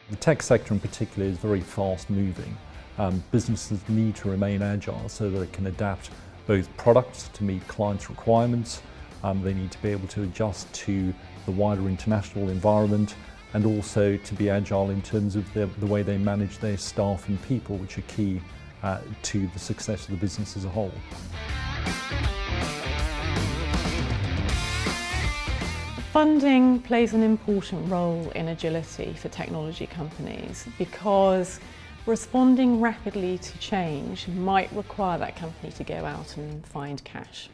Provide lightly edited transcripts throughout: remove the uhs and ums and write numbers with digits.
The tech sector in particular is very fast moving. Businesses need to remain agile so that they can adapt both products to meet clients' requirements. They need to be able to adjust to the wider international environment, and also to be agile in terms of the way they manage their staff and people, which are key to the success of the business as a whole. Funding plays an important role in agility for technology companies because responding rapidly to change might require that company to go out and find cash.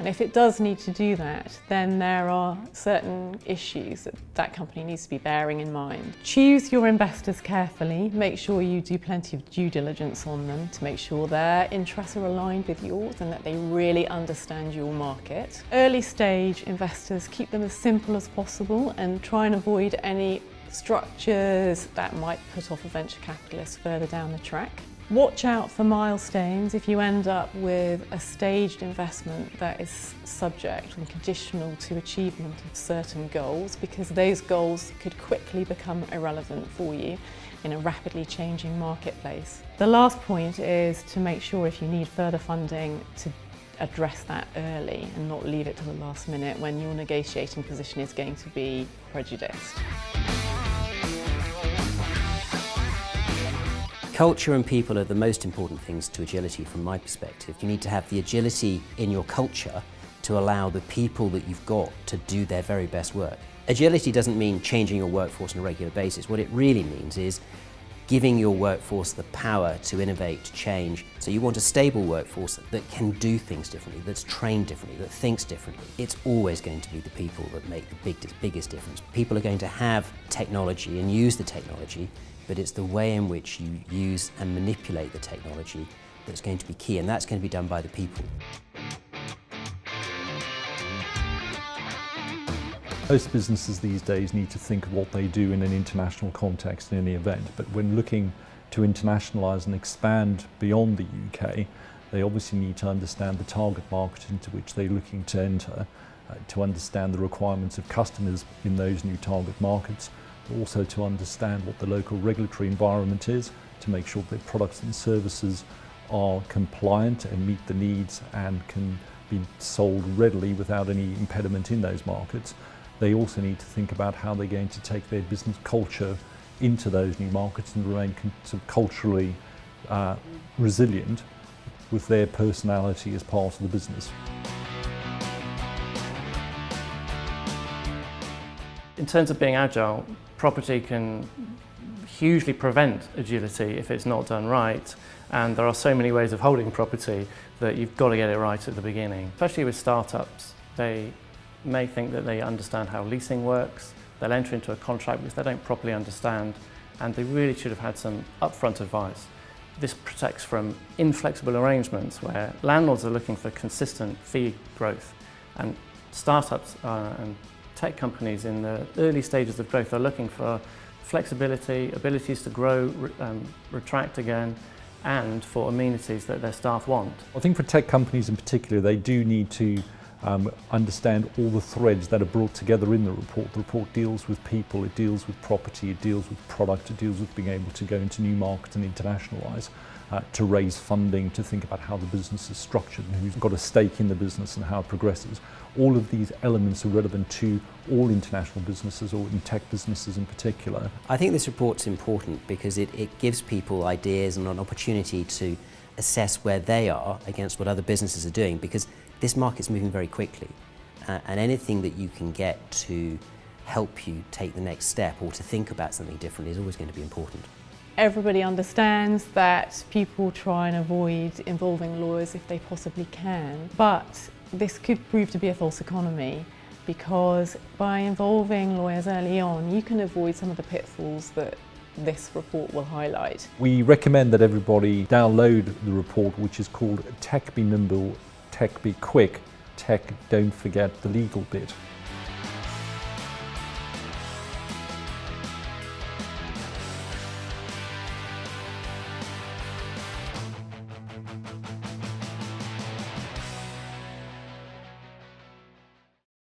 And if it does need to do that, then there are certain issues that that company needs to be bearing in mind. Choose your investors carefully, make sure you do plenty of due diligence on them to make sure their interests are aligned with yours and that they really understand your market. Early stage investors, keep them as simple as possible and try and avoid any structures that might put off a venture capitalist further down the track. Watch out for milestones if you end up with a staged investment that is subject and conditional to achievement of certain goals, because those goals could quickly become irrelevant for you in a rapidly changing marketplace. The last point is to make sure if you need further funding to address that early and not leave it to the last minute when your negotiating position is going to be prejudiced. Culture and people are the most important things to agility from my perspective. You need to have the agility in your culture to allow the people that you've got to do their very best work. Agility doesn't mean changing your workforce on a regular basis. What it really means is giving your workforce the power to innovate, to change. So you want a stable workforce that can do things differently, that's trained differently, that thinks differently. It's always going to be the people that make the biggest difference. People are going to have technology and use the technology, but it's the way in which you use and manipulate the technology that's going to be key, and that's going to be done by the people. Most businesses these days need to think of what they do in an international context in any event, but when looking to internationalise and expand beyond the UK, they obviously need to understand the target market into which they're looking to enter, to understand the requirements of customers in those new target markets, also to understand what the local regulatory environment is, to make sure that products and services are compliant and meet the needs and can be sold readily without any impediment in those markets. They also need to think about how they're going to take their business culture into those new markets and remain sort of culturally resilient with their personality as part of the business. In terms of being agile, property can hugely prevent agility if it's not done right, and there are so many ways of holding property that you've got to get it right at the beginning. Especially with startups, they may think that they understand how leasing works, they'll enter into a contract which they don't properly understand, and they really should have had some upfront advice. This protects from inflexible arrangements where landlords are looking for consistent fee growth, and startups and tech companies in the early stages of growth are looking for flexibility, abilities to grow, retract again, and for amenities that their staff want. I think for tech companies in particular, they do need to understand all the threads that are brought together in the report. The report deals with people, it deals with property, it deals with product, it deals with being able to go into new markets and internationalise, to raise funding, to think about how the business is structured and who's got a stake in the business and how it progresses. All of these elements are relevant to all international businesses, or in tech businesses in particular. I think this report's important because it gives people ideas and an opportunity to assess where they are against what other businesses are doing, because this market's moving very quickly, and anything that you can get to help you take the next step or to think about something different is always going to be important. Everybody understands that people try and avoid involving lawyers if they possibly can, but this could prove to be a false economy, because by involving lawyers early on, you can avoid some of the pitfalls that this report will highlight. We recommend that everybody download the report, which is called Tech Be Nimble, Tech Be Quick, Tech Don't Forget the Legal Bit.